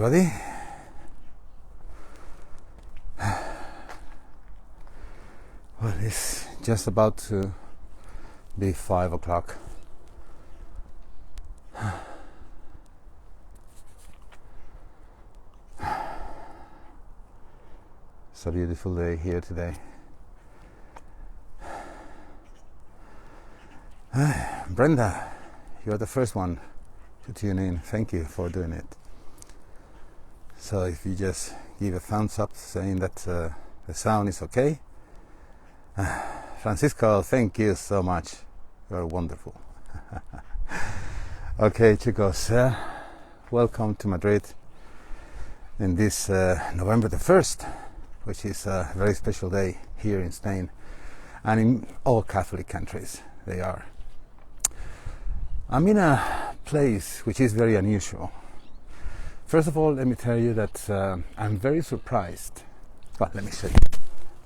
everybody. Well, it's just about to be 5 o'clock. It's a beautiful day here today. Brenda, you're the first one to tune in. Thank you for doing it. So if you just give a thumbs up saying that the sound is okay. Francisco, thank you so much. You're wonderful. Okay, chicos, welcome to Madrid in this November the 1st, which is a very special day here in Spain and in all Catholic countries. They are. I'm in a place which is very unusual. First of all, let me tell you that I'm very surprised. Well, let me show you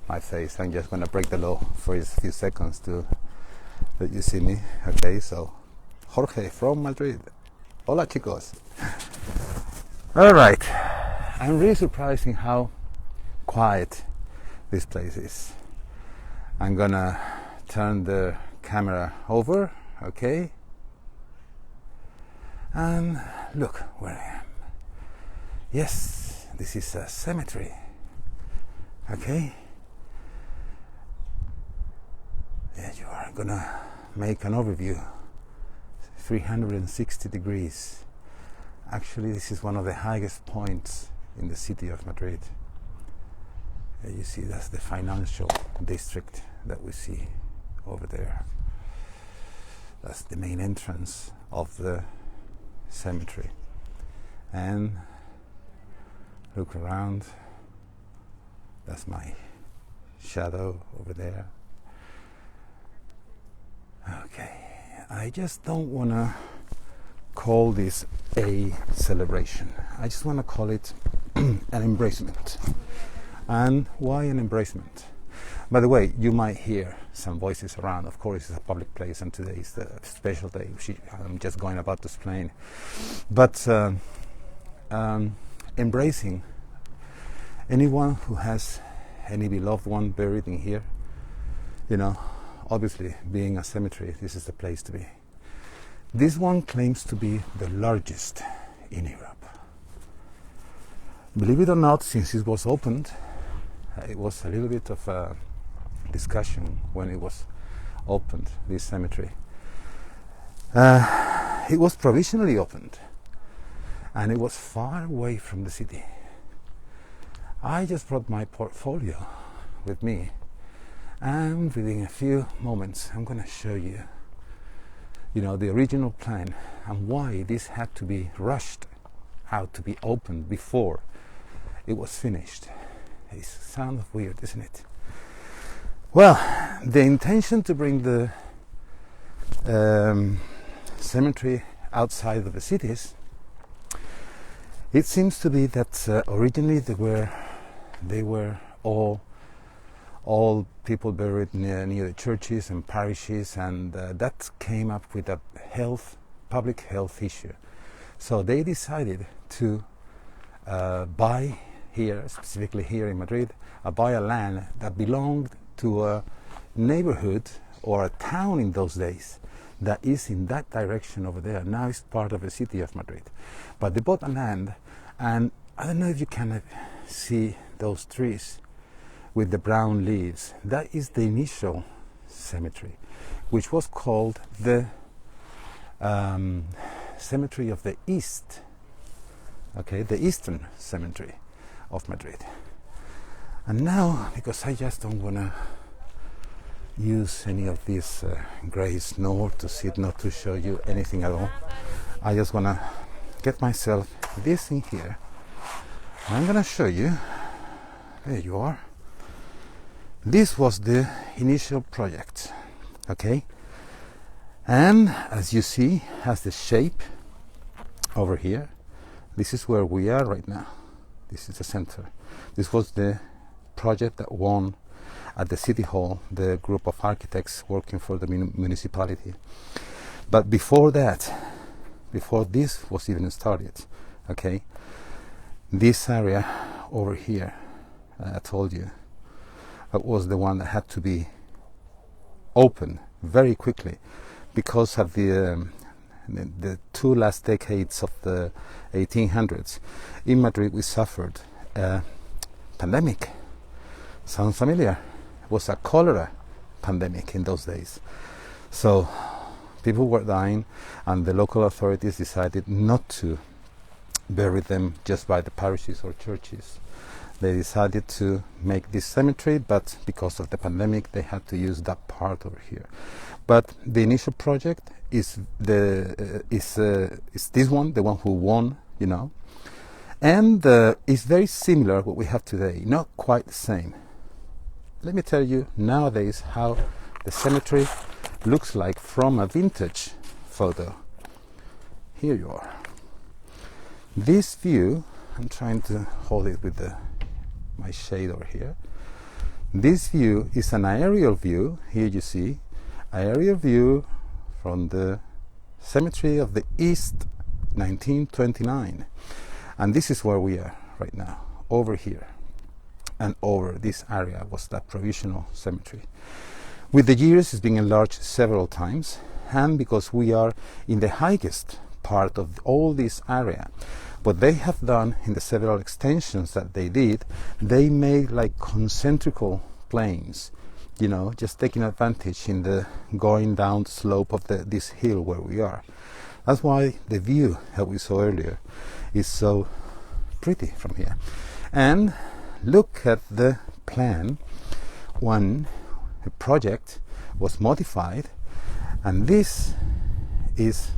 my face. I'm just going to break the law for a few seconds to let you see me. Okay, so Jorge from Madrid. Hola, chicos. All right. I'm really surprised in how quiet this place is. I'm going to turn the camera over. Okay. And look where I am. Yes, this is a cemetery. Okay. Yeah, you are gonna make an overview. 360 degrees. Actually, this is one of the highest points in the city of Madrid. You see, that's the financial district that we see over there. That's the main entrance of the cemetery. And look around. That's my shadow over there. Okay, I just don't want to call this a celebration. I just want to call it an embracement. And why an embracement? By the way, you might hear some voices around. Of course, it's a public place, and today is the special day, which I'm just going about to explain. But embracing anyone who has any beloved one buried in here, you know, obviously being a cemetery, this is the place to be. This one claims to be the largest in Europe. Believe it or not, since it was opened, it was a little bit of a discussion when it was opened, this cemetery. It was provisionally opened and it was far away from the city. I just brought my portfolio with me, and within a few moments I'm going to show you, the original plan and why this had to be rushed out to be opened before it was finished. It sounds weird, isn't it? Well, the intention to bring the cemetery outside of the cities, it seems to be that originally they were all people buried near the churches and parishes, and that came up with a public health issue. So they decided to buy here, specifically here in Madrid, buy a land that belonged to a neighborhood or a town in those days that is in that direction over there. Now it's part of the city of Madrid. But they bought a land, and I don't know if you can see those trees with the brown leaves. That is the initial cemetery, which was called the Cemetery of the East. Okay, the Eastern Cemetery of Madrid. And now, because I just don't want to use any of these grays, nor to sit, not to show you anything at all, I just want to get myself this in here. I'm going to show you. There you are. This was the initial project, okay? And as you see, has the shape over here. This is where we are right now. This is the center. This was the project that won at the City Hall, the group of architects working for the municipality. But before that, before this was even started, okay, This area over here, I told you, that was the one that had to be opened very quickly because of the two last decades of the 1800s. In Madrid we suffered a pandemic. Sounds familiar? It was a cholera pandemic in those days. So people were dying, and the local authorities decided not to bury them just by the parishes or churches. They decided to make this cemetery, but because of the pandemic they had to use that part over here. But the initial project is this one, the one who won, you know, and it's very similar what we have today, not quite the same. Let me tell you nowadays how the cemetery looks like from a vintage photo. Here you are. This view, I'm trying to hold it with my shade over here. This view is an aerial view. Here you see aerial view from the cemetery of the East, 1929, and this is where we are right now, over here, and over this area was that provisional cemetery. With the years it's been enlarged several times, and because we are in the highest part of all this area, what they have done in the several extensions that they did, they made like concentrical planes, you know, just taking advantage in the going down the slope of this hill where we are. That's why the view that we saw earlier is so pretty from here. And look at the plan when the project was modified, and this is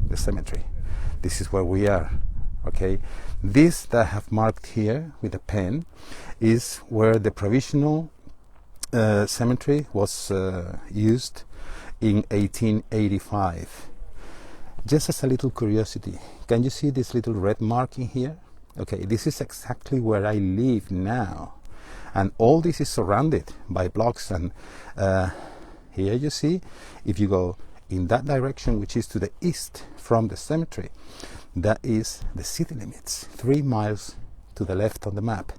the cemetery. This is where we are. Okay, this that I have marked here with a pen is where the provisional cemetery was used in 1885. Just as a little curiosity, can you see this little red marking here? Okay, this is exactly where I live now, and all this is surrounded by blocks, and here you see, if you go in that direction, which is to the east from the cemetery, that is the city limits, 3 miles to the left on the map.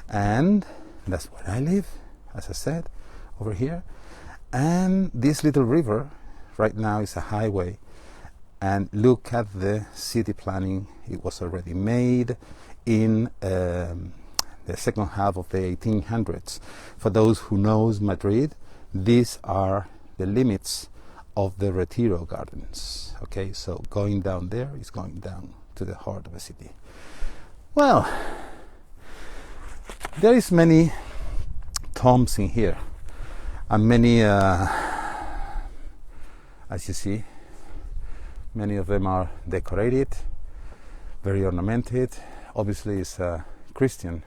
And that's where I live, as I said, over here. And this little river right now is a highway. And look at the city planning. It was already made in the second half of the 1800s. For those who knows Madrid, these are the limits of the Retiro Gardens. Okay, so going down there is going down to the heart of the city. Well, there is many tombs in here, and many, as you see, many of them are decorated, very ornamented. Obviously it's a Christian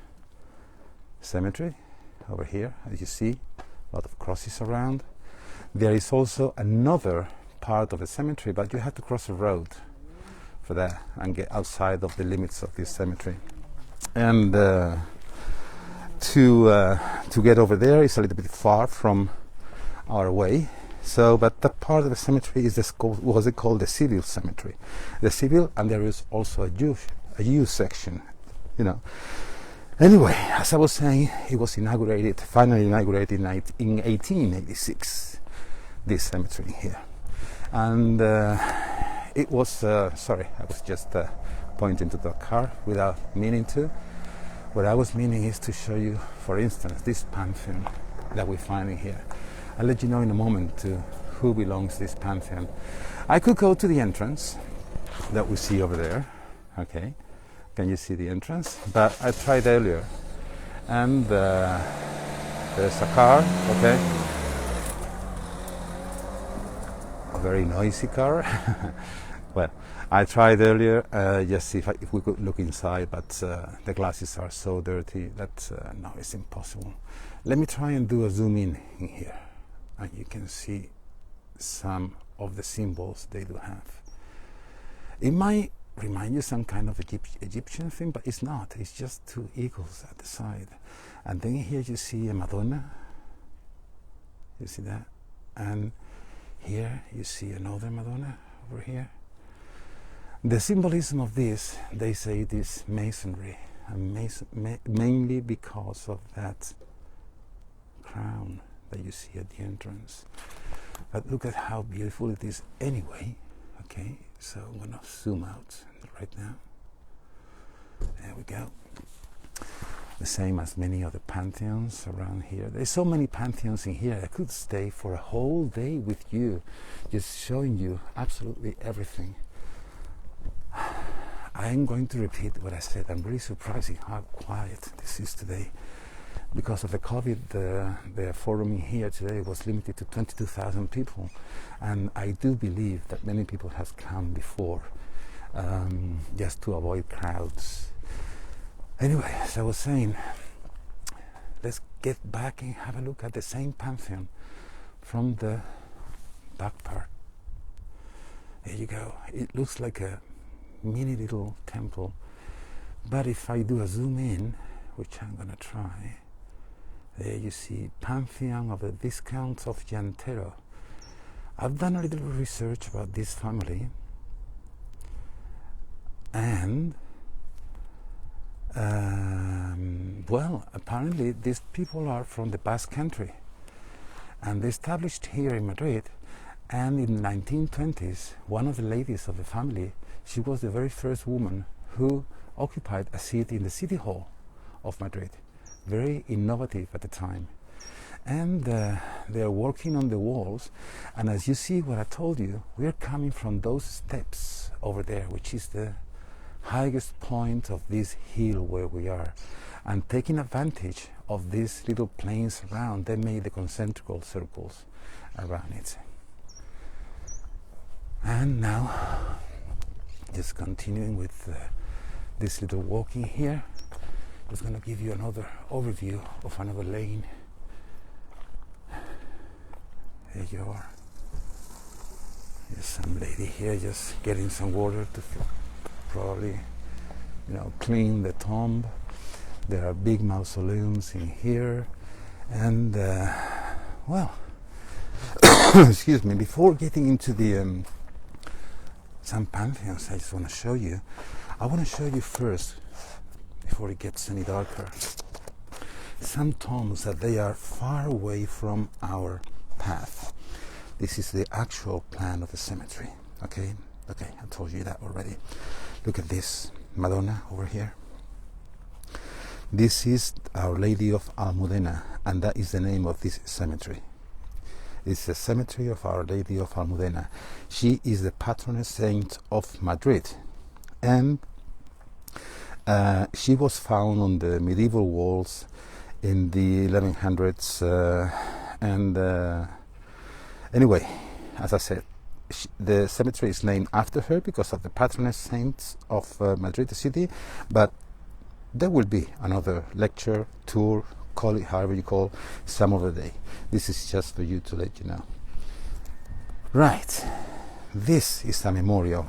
cemetery over here, as you see, a lot of crosses around. There is also another part of the cemetery, but you have to cross a road for that and get outside of the limits of this cemetery. And to get over there is a little bit far from our way. So, but that part of the cemetery is was it called the civil cemetery, the civil, and there is also a Jewish section, you know. Anyway, as I was saying, it was finally inaugurated in 1886. This cemetery here, and it was sorry, I was just pointing to the car without meaning to. What I was meaning is to show you, for instance, this Pantheon that we find in here. I'll let you know in a moment to who belongs this Pantheon. I could go to the entrance that we see over there. Okay, can you see the entrance? But I tried earlier, and there's a car. Okay, a very noisy car. Well, I tried earlier just see if we could look inside, but the glasses are so dirty that no, it's impossible. Let me try and do a zoom in here, and you can see some of the symbols they do have. It might remind you some kind of Egyptian thing, but it's not. It's just two eagles at the side. And then here you see a Madonna. You see that? And here you see another Madonna over here. The symbolism of this, they say it is masonry, and mainly because of that crown that you see at the entrance. But look at how beautiful it is anyway. Okay, so I'm going to zoom out right now. There we go. The same as many other pantheons around here. There's so many pantheons in here. I could stay for a whole day with you, just showing you absolutely everything. I'm going to repeat what I said. I'm really surprised how quiet this is today. Because of the COVID, the forum in here today was limited to 22,000 people. And I do believe that many people have come before, just to avoid crowds. Anyway, as I was saying, let's get back and have a look at the same Pantheon from the back part. There you go. It looks like a mini little temple, but if I do a zoom in, which I'm gonna try, there you see Pantheon of the Viscounts of Llantero. I've done a little research about this family, and well, apparently these people are from the Basque Country, and they established here in Madrid. And in the 1920s, one of the ladies of the family, she was the very first woman who occupied a seat in the City Hall of Madrid. Very innovative at the time. And they are working on the walls. And as you see what I told you, we are coming from those steps over there, which is the highest point of this hill where we are. And taking advantage of these little plains around, they made the concentrical circles around it. And now, just continuing with this little walking here, just going to give you another overview of another lane. There you are. There's some lady here just getting some water to probably, clean the tomb. There are big mausoleums in here, and well, excuse me. Before getting into the some pantheons, I just want to show you. I want to show you first, before it gets any darker, some tombs that they are far away from our path. This is the actual plan of the cemetery. Okay, I told you that already. Look at this Madonna over here. This is Our Lady of Almudena, and that is the name of this cemetery. It's the cemetery of Our Lady of Almudena. She is the patroness saint of Madrid, and she was found on the medieval walls in the 1100s. Anyway, as I said, the cemetery is named after her because of the patroness saints of Madrid, the city. But there will be another lecture, tour, call it however you call, some other day. This is just for you to let you know. Right, this is a memorial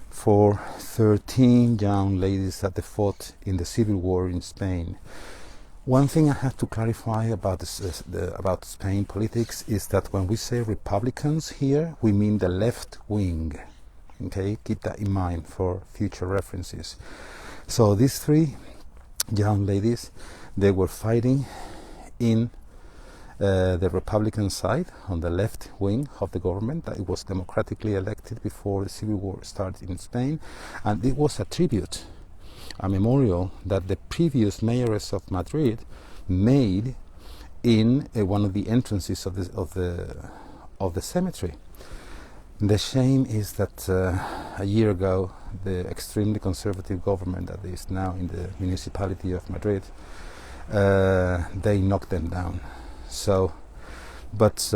for 13 young ladies that fought in the civil war in Spain. One thing I have to clarify about about Spain politics is that when we say Republicans here, we mean the left wing. Okay, keep that in mind for future references. So these three young ladies, they were fighting in the Republican side, on the left wing of the government, that it was democratically elected before the civil war started in Spain, and it was a tribute, a memorial that the previous mayoress of Madrid made in one of the entrances of the cemetery. The shame is that a year ago, the extremely conservative government that is now in the municipality of Madrid, they knocked them down. So, but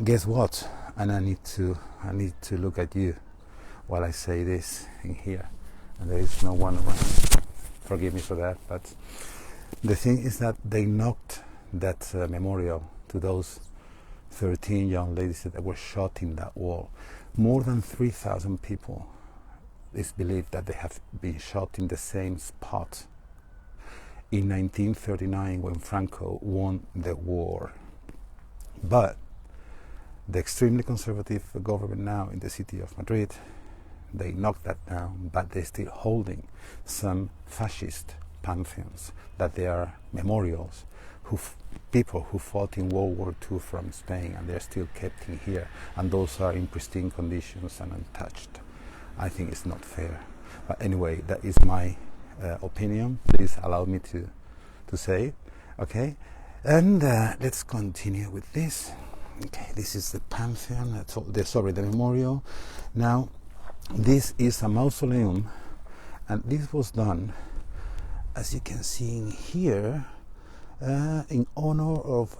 guess what? And I need to look at you while I say this in here, and there is no one around. Forgive me for that, but the thing is that they knocked that memorial to those 13 young ladies that were shot in that wall. More than 3,000 people is believed that they have been shot in the same spot in 1939 when Franco won the war. But the extremely conservative government now in the city of Madrid they knocked that down, but they're still holding some fascist pantheons, that they are memorials, people who fought in World War II from Spain, and they're still kept in here, and those are in pristine conditions and untouched. I think it's not fair. But anyway, that is my opinion. Please allow me to say, okay? And let's continue with this. Okay, this is the Pantheon, the memorial. Now, this is a mausoleum, and this was done, as you can see in here, in honor of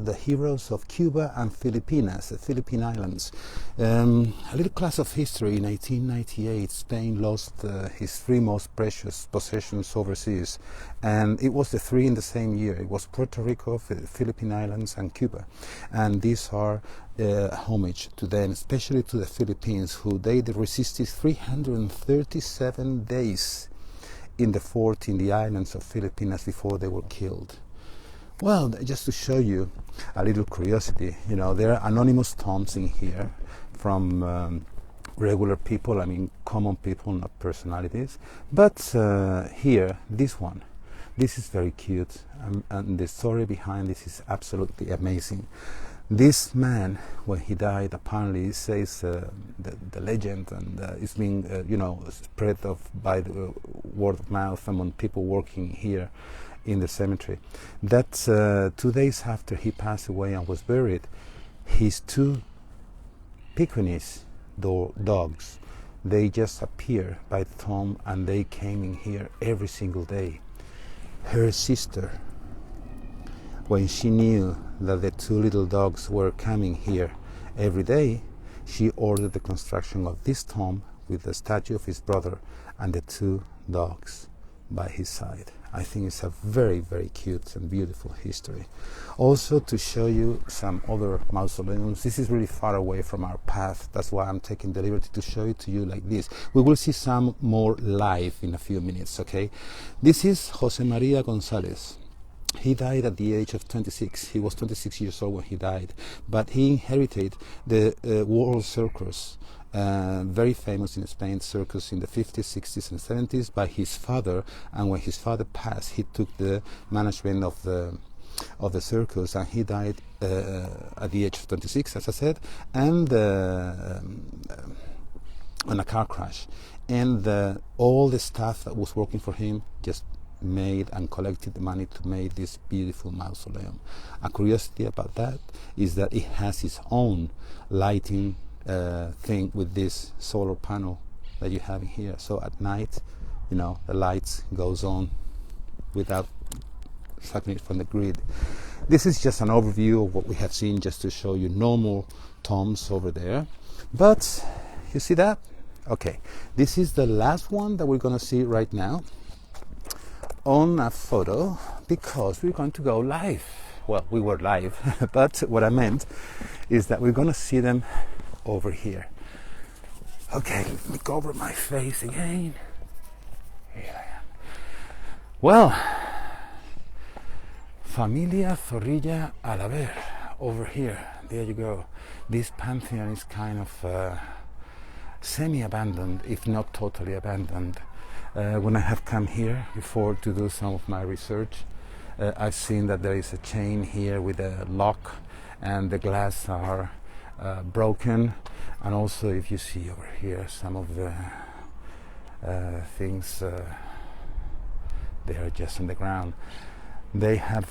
the heroes of Cuba and Filipinas, the Philippine Islands. A little class of history. In 1898, Spain lost his three most precious possessions overseas, and it was the three in the same year. It was Puerto Rico, Philippine Islands, and Cuba, and these are homage to them, especially to the Philippines, who they resisted 337 days in the fort in the islands of Filipinas before they were killed. Well, just to show you a little curiosity, you know, there are anonymous tombs in here from regular people, I mean common people, not personalities. But here, this one, this is very cute, and the story behind this is absolutely amazing. This man, when he died, apparently says the legend, and it's been spread by the word of mouth among people working here in the cemetery, that 2 days after he passed away and was buried, his two Pekingese dogs, they just appeared by the tomb, and they came in here every single day. Her sister, when she knew that the two little dogs were coming here every day, she ordered the construction of this tomb with the statue of his brother and the two dogs by his side. I think it's a very, very cute and beautiful history. Also, to show you some other mausoleums, this is really far away from our path. That's why I'm taking the liberty to show it to you like this. We will see some more live in a few minutes, okay? This is Jose Maria Gonzalez. He died at the age of 26. He was 26 years old when he died, but he inherited the world circus, very famous in Spain, circus in the 50s, 60s and 70s by his father. And when his father passed, he took the management of the circus, and he died at the age of 26, as I said, and on a car crash. And all the staff that was working for him just made and collected the money to make this beautiful mausoleum. A curiosity about that is that it has its own lighting thing with this solar panel that you have in here. So at night, you know, the lights goes on without sucking it from the grid. This is just an overview of what we have seen, just to show you normal tombs over there. But you see that? Okay, this is the last one that we're going to see right now on a photo, because we're going to go live. Well, we were live, but what I meant is that we're going to see them over here. Okay, let me cover my face again. Here I am. Well, Familia Zorrilla Alaver, over here. There you go. This pantheon is kind of semi-abandoned, if not totally abandoned. When I have come here before to do some of my research, I've seen that there is a chain here with a lock, and the glass are broken. And also, if you see over here, some of the things, they are just on the ground. They have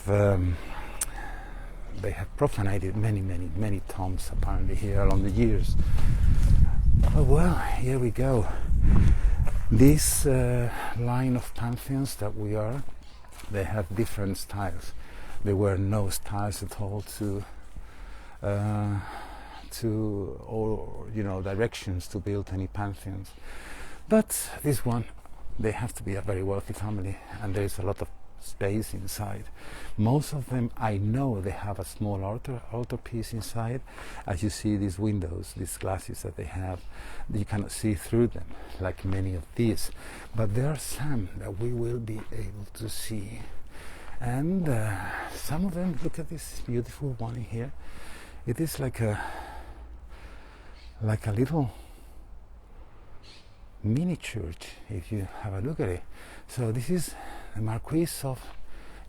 profanated many tombs apparently here along the years. Oh well, here we go. This line of pantheons that we are, they have different styles. There were no styles at all to or directions to build any pantheons. But this one, they have to be a very wealthy family, and there is a lot of space inside. Most of them, I know, they have a small altar piece inside. As you see, these windows, these glasses that they have, you cannot see through them like many of these, but there are some that we will be able to see. And some of them, look at this beautiful one in here. It is like a little mini church if you have a look at it. So this is the Marquis of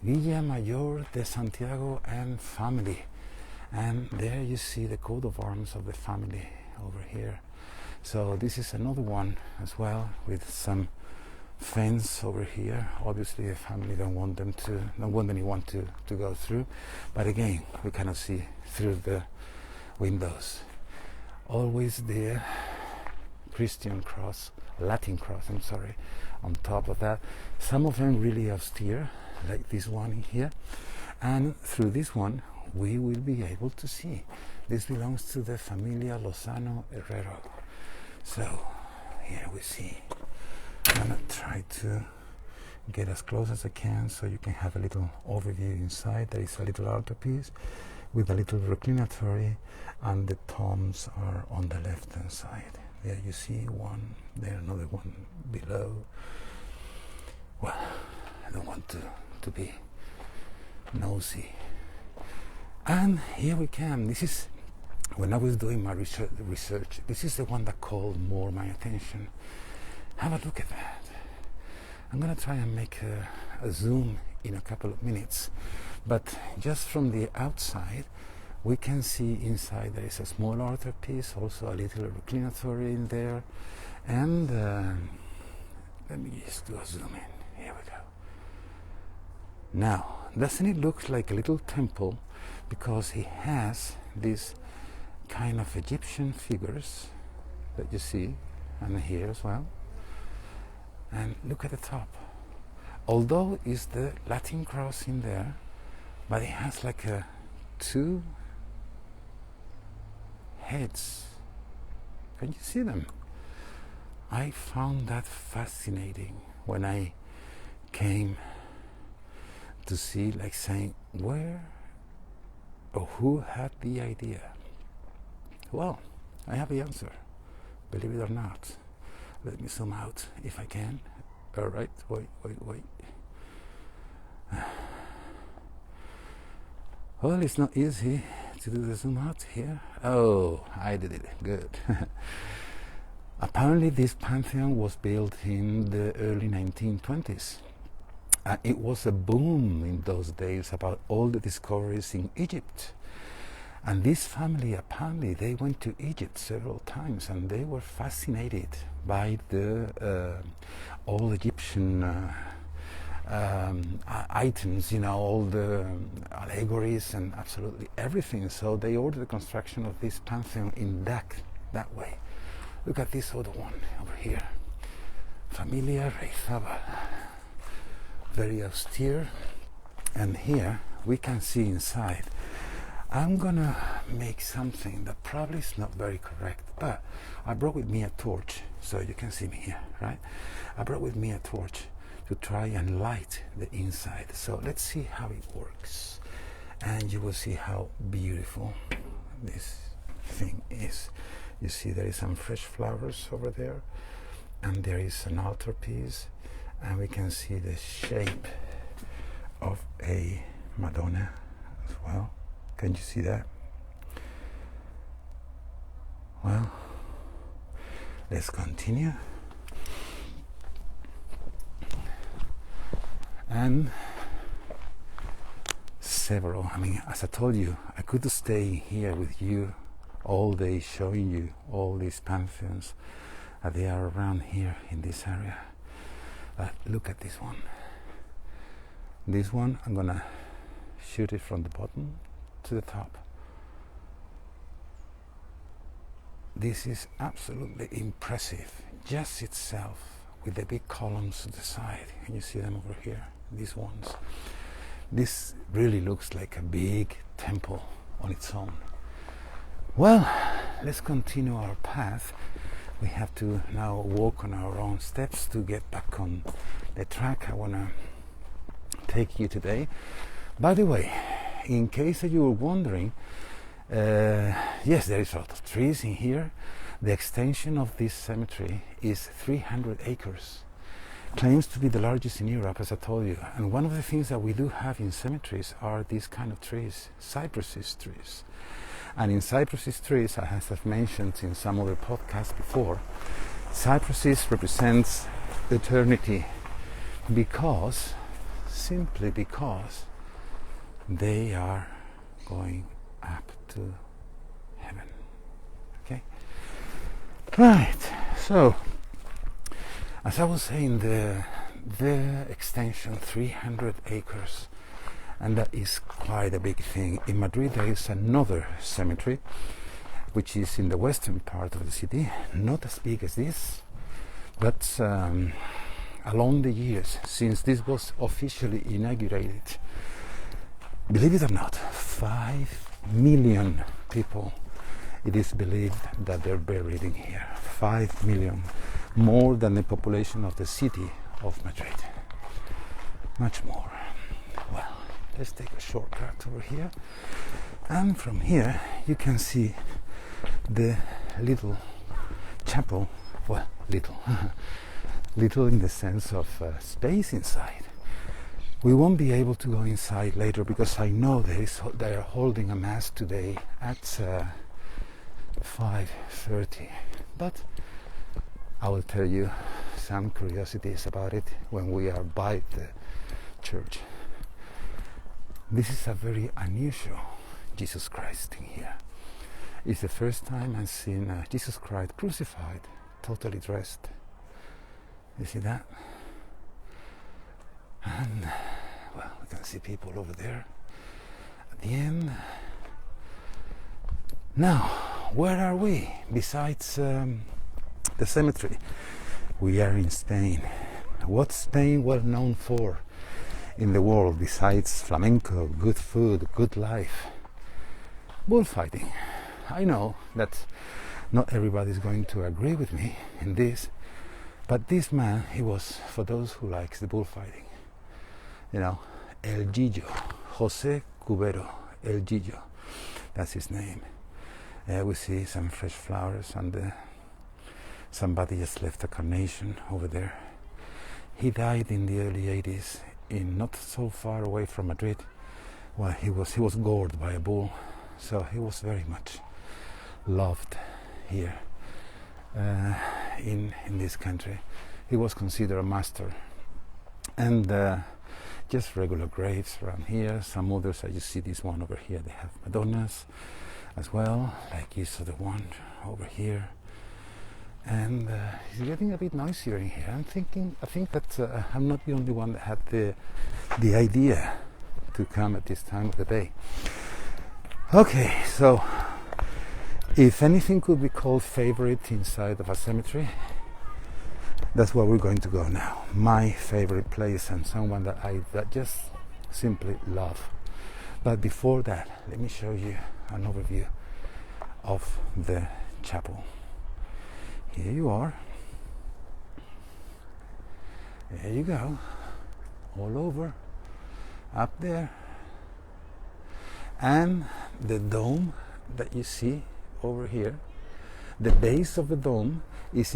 Villamayor de Santiago and family, and there you see the coat of arms of the family over here. So this is another one as well, with some fence over here. Obviously the family don't want anyone to go through, but again we cannot see through the windows. Always the Christian cross, Latin cross, I'm sorry, on top of that. Some of them really austere, like this one here, and through this one we will be able to see. This belongs to the Familia Lozano Herrero. So here we see. I'm gonna try to get as close as I can so you can have a little overview inside. There is a little altarpiece with a little reclinatory, and the tombs are on the left hand side. There you see one, there another one below. Well, I don't want to be nosy. And here we come. This is, when I was doing my research, this is the one that called more my attention. Have a look at that. I'm going to try and make a zoom in a couple of minutes, but just from the outside we can see inside there is a small altarpiece, also a little reclinatory in there, and let me just do a zoom in. Here we go. Now, doesn't it look like a little temple, because he has these kind of Egyptian figures that you see, and here as well. And look at the top. Although it's the Latin cross in there, but it has like two heads. Can you see them? I found that fascinating when I came to see, like saying, where or who had the idea? Well, I have the answer, believe it or not. Let me zoom out if I can. All right, wait. Well, it's not easy to do the zoom out here. Oh, I did it, good. Apparently this Pantheon was built in the early 1920s. It was a boom in those days about all the discoveries in Egypt. And this family, apparently, they went to Egypt several times, and they were fascinated by the old Egyptian items, you know, all the allegories and absolutely everything. So they ordered the construction of this Pantheon in that way. Look at this other one over here. Familia Reizabal. Very austere. And here we can see inside. I'm gonna make something that probably is not very correct, but I brought with me a torch, so you can see me here, right? I brought with me a torch to try and light the inside. So let's see how it works, and you will see how beautiful this thing is. You see there is some fresh flowers over there, and there is an altarpiece, and we can see the shape of a Madonna as well. Can you see that? Well, let's continue. And several, I mean, as I told you, I could stay here with you all day showing you all these pantheons. They are around here in this area. But look at this one. This one, I'm gonna shoot it from the bottom to the top. This is absolutely impressive, just itself, with the big columns to the side. Can you see them over here? These ones. This really looks like a big temple on its own. Well, let's continue our path. We have to now walk on our own steps to get back on the track I want to take you today. By the way, in case that you were wondering, yes, there is a lot of trees in here. The extension of this cemetery is 300 acres. Claims to be the largest in Europe, as I told you. And one of the things that we do have in cemeteries are these kind of trees, cypresses trees. And in cypresses trees, as I've mentioned in some other podcasts before, Cypresses represents eternity because, simply because, they are going up to heaven. Okay? Right, so as I was saying, the extension 300 acres, and that is quite a big thing. In Madrid there is another cemetery which is in the western part of the city, not as big as this, but along the years since this was officially inaugurated, believe it or not, 5 million people, it is believed that they're buried in here. 5 million, more than the population of the city of Madrid. Much more. Well, let's take a shortcut over here, and from here you can see the little chapel. Well, little little in the sense of space inside. We won't be able to go inside later because I know they are holding a mass today at 5:30, but I will tell you some curiosities about it when we are by the church. This is a very unusual Jesus Christ in here. It's the first time I've seen Jesus Christ crucified, totally dressed. You see that? And, well, we can see people over there at the end. Now, where are we? Besides the cemetery, we are in Spain. What's Spain well known for in the world besides flamenco, good food, good life? Bullfighting. I know that not everybody is going to agree with me in this, but this man, he was, for those who likes the bullfighting, you know, El Gillo, José Cubero, El Gillo, that's his name. We see some fresh flowers, and somebody just left a carnation over there. He died in the early 80s, in not so far away from Madrid. Well, he was gored by a bull, so he was very much loved here in this country. He was considered a master, and just regular graves around here. Some others, as you see this one over here, they have Madonnas as well, like you saw the one over here. And it's getting a bit noisier in here. I think that I'm not the only one that had the idea to come at this time of the day. Okay, so if anything could be called favorite inside of a cemetery, that's where we're going to go now. My favorite place, and someone that I just simply love. But before that, let me show you an overview of the chapel. Here you are. There you go. All over. Up there. And the dome that you see over here, the base of the dome is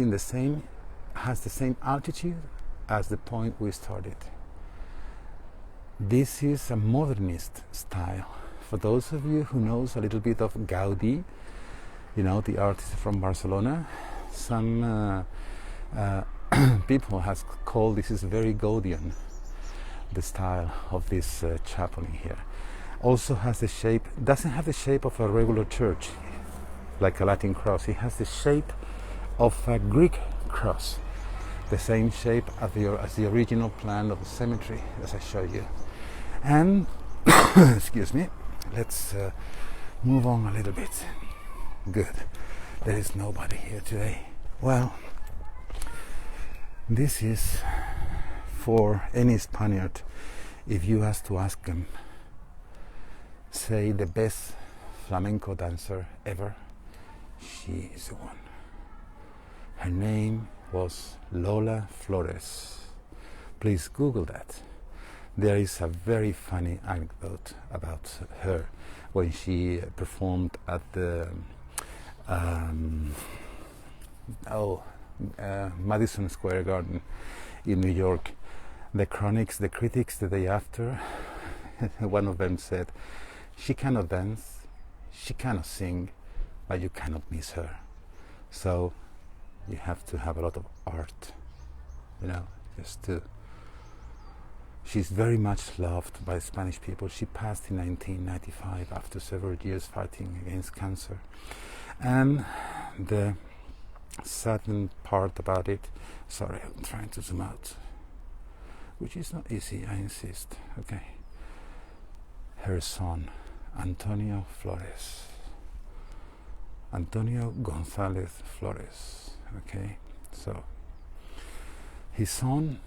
has the same altitude as the point we started. This is a modernist style. For those of you who knows a little bit of Gaudí, you know, the artist from Barcelona, some people has called this is very Gaudian, the style of this chapel in here. Also has the shape, doesn't have the shape of a regular church, like a Latin cross. It has the shape of a Greek cross, the same shape as the original plan of the cemetery, as I showed you. And, excuse me, let's move on a little bit. Good. There is nobody here today. Well, this is for any Spaniard. If you ask them, say the best flamenco dancer ever, she is the one. Her name was Lola Flores. Please Google that. There is a very funny anecdote about her when she performed at the Madison Square Garden in New York. The critics the day after, one of them said, she cannot dance, she cannot sing, but you cannot miss her. So you have to have a lot of art, you know, just to. She's very much loved by Spanish people. She passed in 1995 after several years fighting against cancer. And the saddened part about it, sorry, I'm trying to zoom out, which is not easy, I insist, okay. Her son, Antonio Flores. Antonio González Flores, okay. So, his son,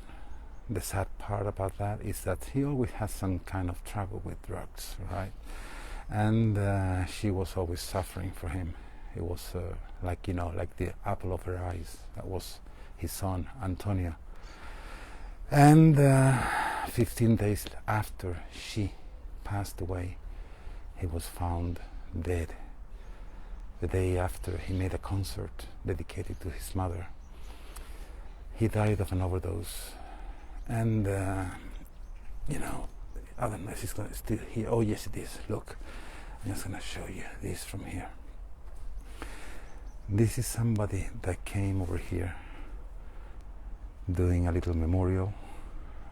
the sad part about that is that he always has some kind of trouble with drugs, right? And she was always suffering for him. It was like, you know, like the apple of her eyes. That was his son, Antonio. And 15 days after she passed away, he was found dead. The day after, he made a concert dedicated to his mother. He died of an overdose. And, you know, I don't know if it's going to still here. Oh, yes, it is. Look, I'm just going to show you this from here. This is somebody that came over here doing a little memorial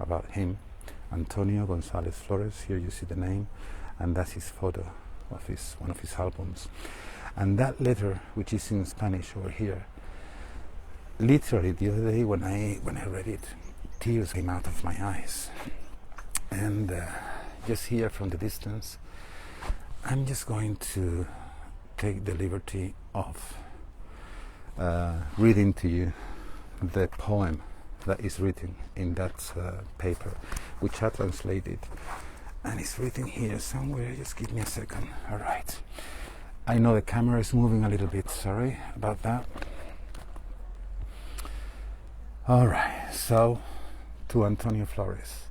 about him, Antonio González Flores. Here you see the name, and that's his photo of one of his albums. And that letter, which is in Spanish over here, literally the other day when I read it, tears came out of my eyes. And just here from the distance, I'm just going to take the liberty of reading to you the poem that is written in that paper, which I translated, and it's written here somewhere. Just give me a second. All right. I know the camera is moving a little bit. Sorry about that. All right. So, to Antonio Flores,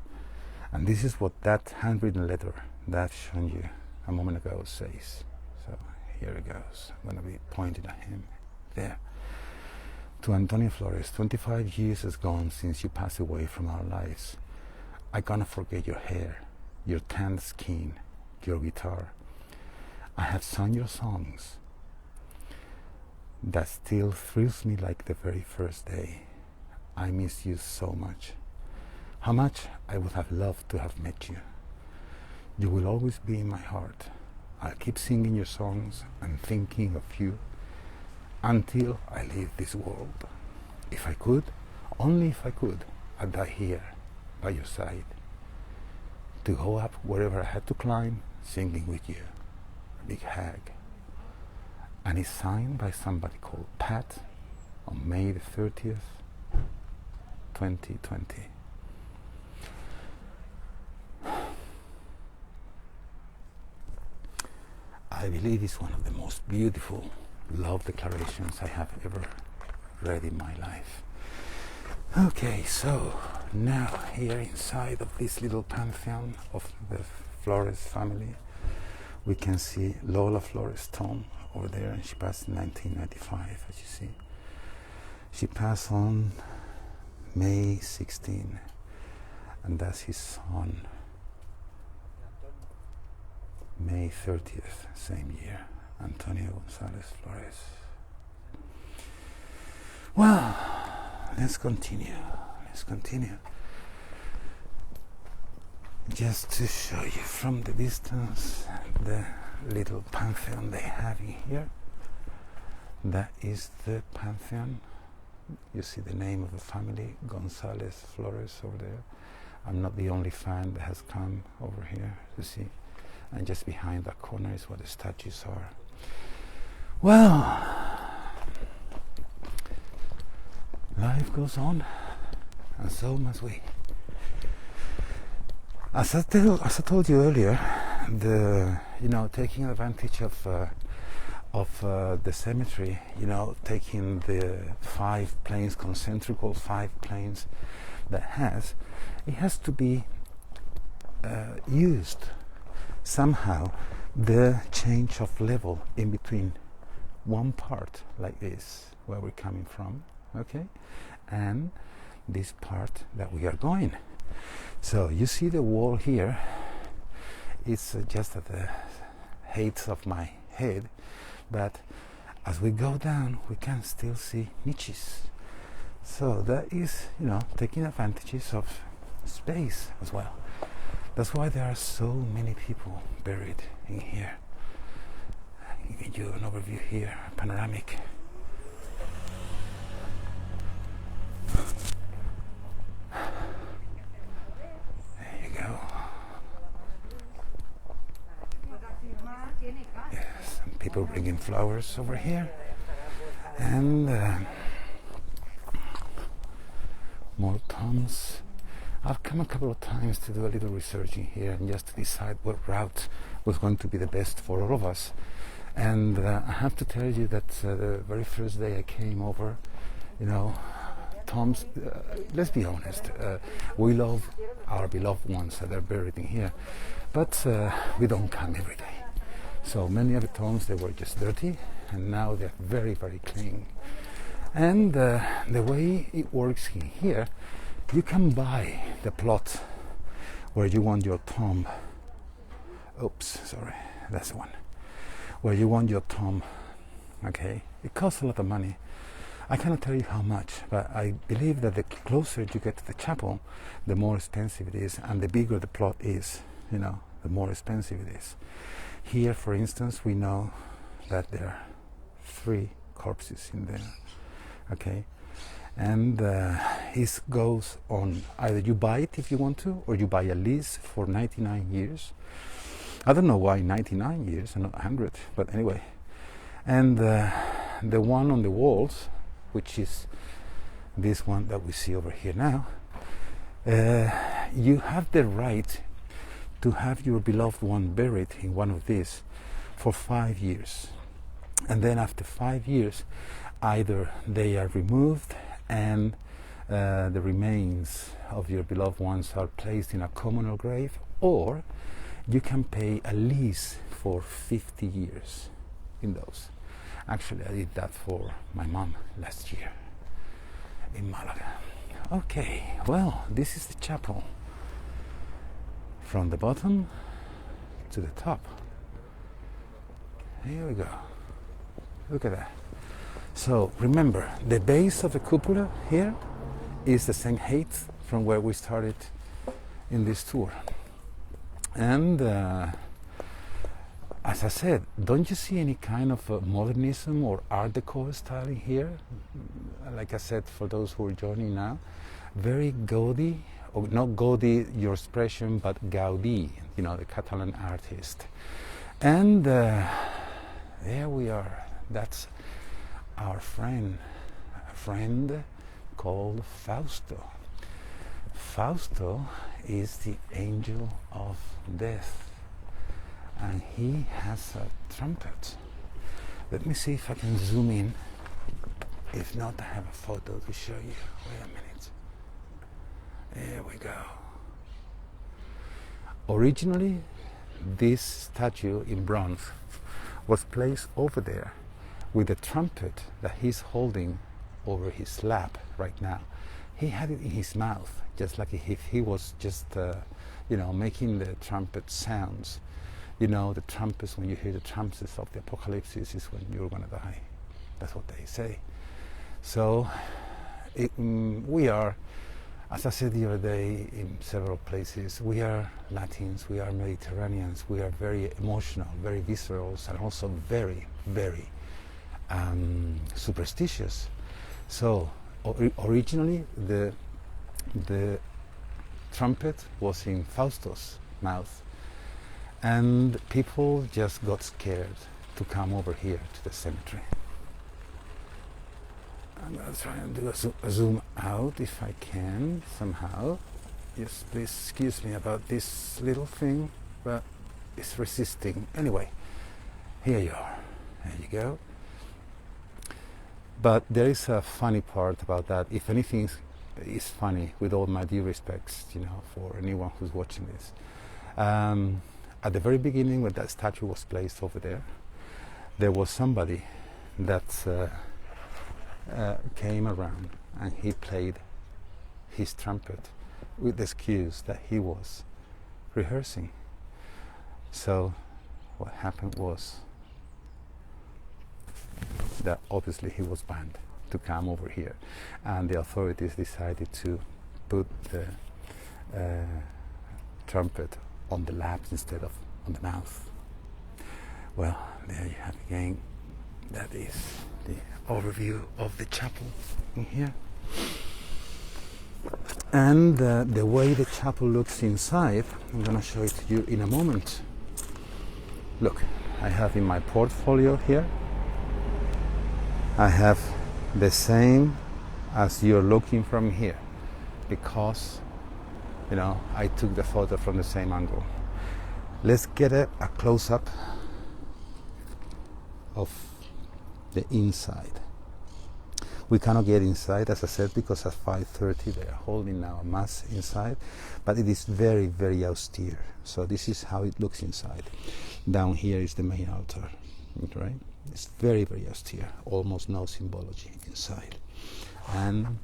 and this is what that handwritten letter that I've shown you a moment ago says. So here it goes. I'm going to be pointing at him there. To Antonio Flores, 25 years has gone since you passed away from our lives. I cannot forget your hair, your tanned skin, your guitar. I have sung your songs. That still thrills me like the very first day. I miss you so much. How much I would have loved to have met you. You will always be in my heart. I'll keep singing your songs and thinking of you until I leave this world. If I could, only if I could, I'd die here by your side, to go up wherever I had to climb, singing with you. A big hag. And it's signed by somebody called Pat on May the 30th, 2020. I believe it's one of the most beautiful love declarations I have ever read in my life. Okay, so now here inside of this little pantheon of the Flores family, we can see Lola Flores' tomb over there, and she passed in 1995, as you see. She passed on May 16, and that's his son, May 30th, same year, Antonio González Flores. Well, let's continue. Just to show you from the distance the little pantheon they have in here. That is the pantheon. You see the name of the family, González Flores, over there. I'm not the only fan that has come over here to see. And just behind that corner is where the statues are. Well, life goes on, and so must we. As I told you earlier, taking advantage of the cemetery, taking the 5 planes, concentrical 5 planes that it has to be used. Somehow the change of level in between one part like this, where we're coming from, okay, and this part that we are going. So you see the wall here, it's just at the height of my head, but as we go down, we can still see niches. So that is, taking advantages of space as well. That's why there are so many people buried in here. You can do an overview here, panoramic. There you go. Yes, some people bringing flowers over here. And more tombs. I've come a couple of times to do a little research in here and just to decide what route was going to be the best for all of us. And I have to tell you that the very first day I came over, tombs, let's be honest, we love our beloved ones that are buried in here, but we don't come every day. So many of the tombs, they were just dirty, and now they're very, very clean. And the way it works in here, you can buy the plot where you want your tomb. Oops, sorry, that's the one. Where you want your tomb, okay? It costs a lot of money. I cannot tell you how much, but I believe that the closer you get to the chapel, the more expensive it is, and the bigger the plot is, the more expensive it is. Here, for instance, we know that there are 3 corpses in there, okay? And it goes on, either you buy it if you want to, or you buy a lease for 99 years. I don't know why 99 years and not 100, but anyway. And the one on the walls, which is this one that we see over here now, you have the right to have your beloved one buried in one of these for 5 years. And then after 5 years, either they are removed and the remains of your beloved ones are placed in a communal grave, or you can pay a lease for 50 years in those. Actually, I did that for my mom last year in Malaga. Okay, well, this is the chapel from the bottom to the top. Here we go. Look at that. So remember, the base of the cupola here is the same height from where we started in this tour. And as I said, don't you see any kind of modernism or Art Deco style in here? Like I said, for those who are joining now, very Gaudi, or not Gaudi, your expression, but Gaudí, the Catalan artist. And there we are. That's our friend called Fausto. Fausto is the angel of death, and he has a trumpet. Let me see if I can zoom in. If not, I have a photo to show you. Wait a minute. There we go. Originally, this statue in bronze was placed over there with the trumpet that he's holding over his lap right now. He had it in his mouth, just like if he was just, making the trumpet sounds. The trumpets, when you hear the trumpets of the apocalypse, is when you're going to die. That's what they say. So we are, as I said the other day in several places, we are Latins, we are Mediterraneans, we are very emotional, very visceral, and also very, very superstitious. So originally the trumpet was in Fausto's mouth, and people just got scared to come over here to the cemetery. I'm going to try and do a zoom out if I can somehow. Yes, please excuse me about this little thing, but it's resisting. Anyway, here you are. There you go. But there is a funny part about that. If anything is funny, with all my due respects, for anyone who's watching this. At the very beginning, when that statue was placed over there was somebody that came around and he played his trumpet with the excuse that he was rehearsing. So what happened was that obviously he was banned to come over here, and the authorities decided to put the trumpet on the laps instead of on the mouth. Well, there you have again, that is the overview of the chapel in here. And the way the chapel looks inside, I'm going to show it to you in a moment. Look, I have in my portfolio here, I have the same as you're looking from here, because you know I took the photo from the same angle. Let's get a close-up of the inside. We cannot get inside, as I said, because at 5:30 they are holding now a mass inside, but it is very, very austere. So this is how it looks inside. Down here is the main altar, right? It's very, very austere, almost no symbology inside. And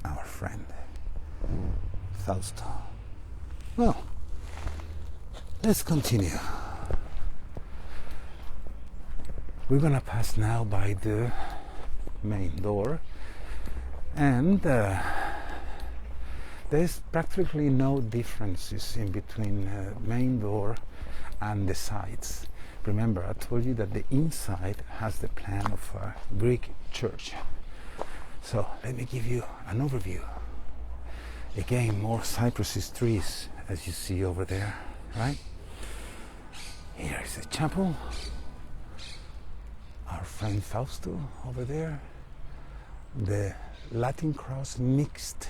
our friend Fausto. Well, let's continue. We're gonna pass now by the main door, and there's practically no differences in between main door and the sides. Remember, I told you that the inside has the plan of a Greek church. So let me give you an overview. Again, more cypresses trees, as you see over there, right? Here is the chapel. Our friend Fausto over there. The Latin cross mixed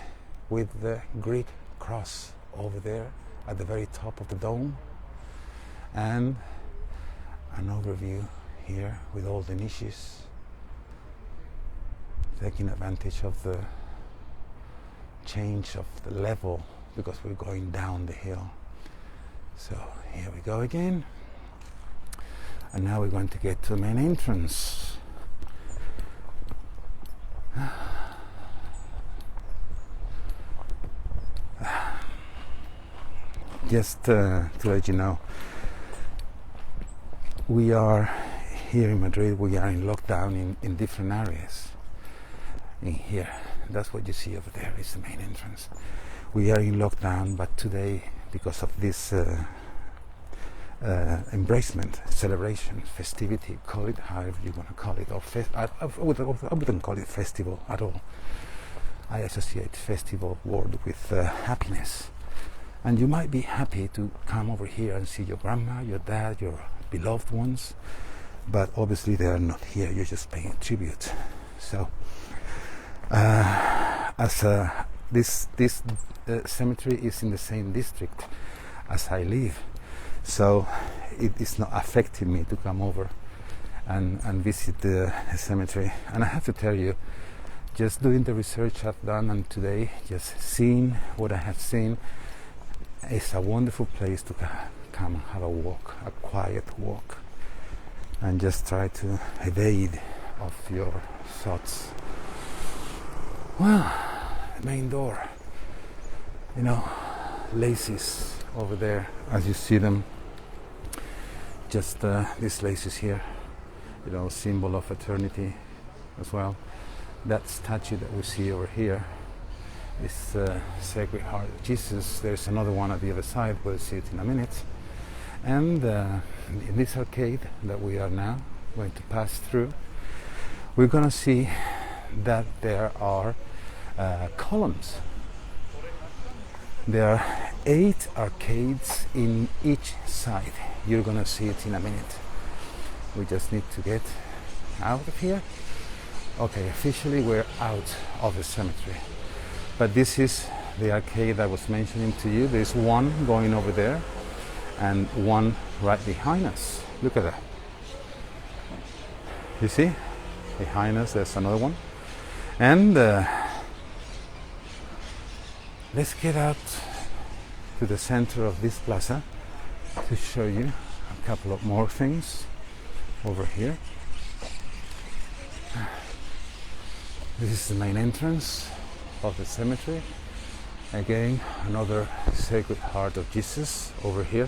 with the Greek cross over there at the very top of the dome. And an overview here with all the niches, taking advantage of the change of the level because we're going down the hill. So here we go again, and now we're going to get to the main entrance. Just to let you know, we are here in Madrid, we are in lockdown in different areas. In here, that's what you see over there is the main entrance. We are in lockdown, but today, because of this embracement, celebration, festivity, call it however you want to call it, or I wouldn't call it festival at all. I associate festival word with happiness. And you might be happy to come over here and see your grandma, your dad, your beloved ones, but obviously they are not here. You're just paying tribute. So, this cemetery is in the same district as I live, so it is not affecting me to come over and visit the cemetery. And I have to tell you, just doing the research I've done and today, just seeing what I have seen, it's a wonderful place to come and have a walk, a quiet walk, and just try to evade of your thoughts. Well, main door, you know, laces over there, as you see them, just these laces here, you know, symbol of eternity as well. That statue that we see over here is Sacred Heart of Jesus. There's another one at the other side, we'll see it in a minute. And in this arcade that we are now going to pass through, we're going to see that there are columns. There are 8 arcades in each side. You're going to see it in a minute. We just need to get out of here. Okay, officially we're out of the cemetery. But this is the arcade I was mentioning to you. There's one going over there and one right behind us. Look at that. You see? Behind us there's another one. And let's get out to the center of this plaza to show you a couple of more things over here. This is the main entrance of the cemetery. Again, another Sacred Heart of Jesus over here.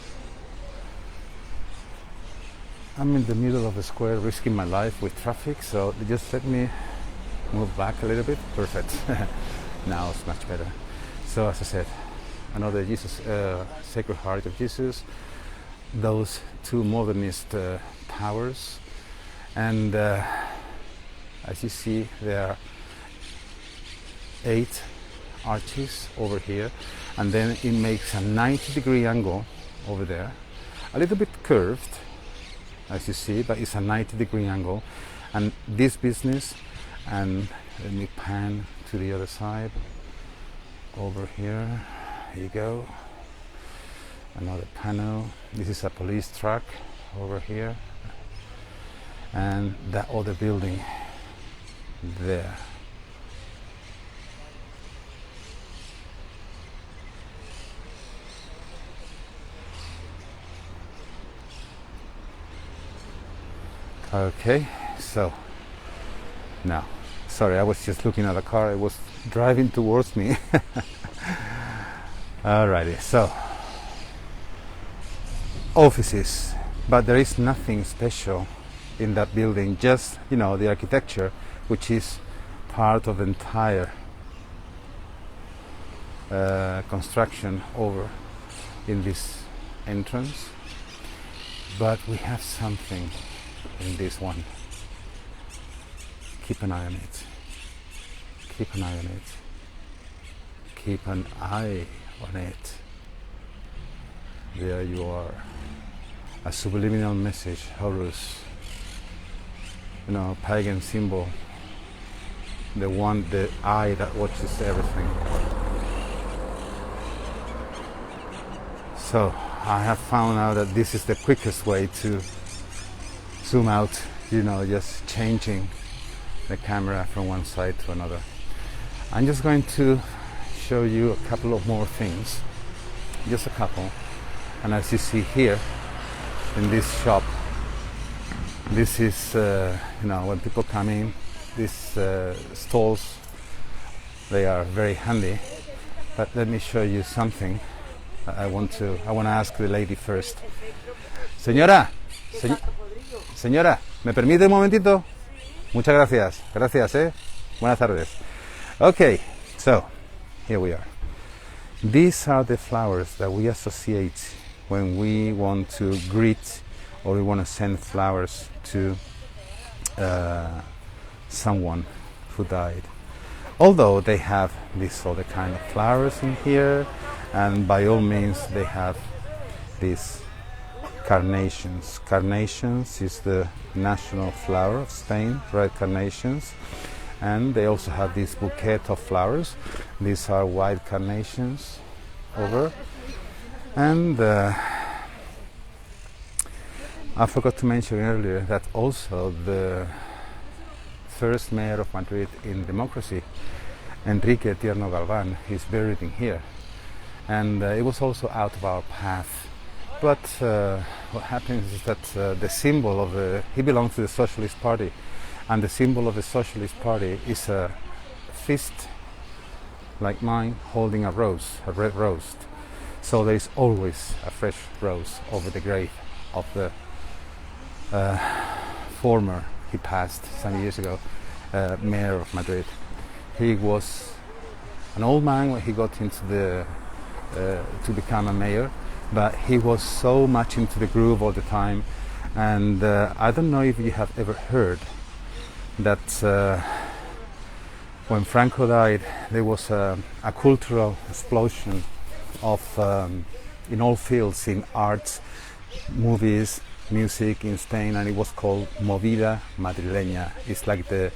I'm in the middle of the square risking my life with traffic, so just let me move back a little bit. Perfect. Now it's much better. So as I said, another Jesus, Sacred Heart of Jesus, those two modernist towers, and as you see there are 8 arches over here, and then it makes a 90-degree angle over there, a little bit curved as you see, but it's a 90-degree angle. And this business, and let me pan to the other side over here. Here you go, another panel. This is a police truck over here, and that other building there. Okay, so now, sorry, I was just looking at the car. It was driving towards me. Alrighty, so offices, but there is nothing special in that building, just, you know, the architecture, which is part of the entire construction over in this entrance. But we have something in this one. Keep an eye on it. Keep an eye on it. Keep an eye on it. There you are. A subliminal message, Horus. You know, pagan symbol. The one, the eye that watches everything. So I have found out that this is the quickest way to zoom out, you know, just changing the camera from one side to another. I'm just going to show you a couple of more things, just a couple. And as you see here in this shop, this is you know, when people come in, these stalls, they are very handy. But let me show you something. I want to ask the lady first. Señora, señora, ¿me permite un momentito? Muchas gracias. Gracias, Buenas tardes. Okay, so here we are. These are the flowers that we associate when we want to greet or we want to send flowers to someone who died. Although they have this other kind of flowers in here, and by all means they have these carnations. Carnations is the national flower of Spain, red carnations. And they also have this bouquet of flowers. These are white carnations over. And I forgot to mention earlier that also the first mayor of Madrid in democracy, Enrique Tierno Galván, is buried in here. And it was also out of our path. But what happens is that the symbol of he belongs to the Socialist Party, and the symbol of the Socialist Party is a fist like mine holding a rose, a red rose. So there is always a fresh rose over the grave of the former, he passed some years ago, mayor of Madrid. He was an old man when he got into the to become a mayor, but he was so much into the groove all the time. And I don't know if you have ever heard that when Franco died, there was a cultural explosion of in all fields, in arts, movies, music in Spain, and it was called Movida Madrileña. It's like the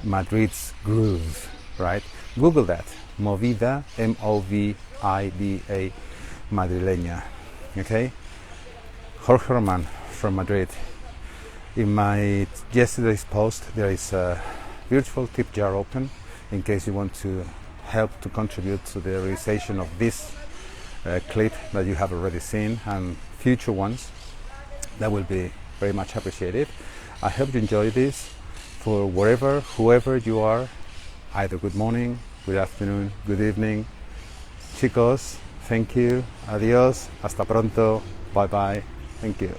Madrid's groove, right? Google that, Movida, M-O-V-I-D-A, Madrileña. Okay, Jorge Roman from Madrid. In my yesterday's post, there is a virtual tip jar open in case you want to help to contribute to the realization of this clip that you have already seen and future ones. That will be very much appreciated. I hope you enjoy this. For wherever, whoever you are, either good morning, good afternoon, good evening. Chicos, thank you. Adiós. Hasta pronto. Bye bye. Thank you.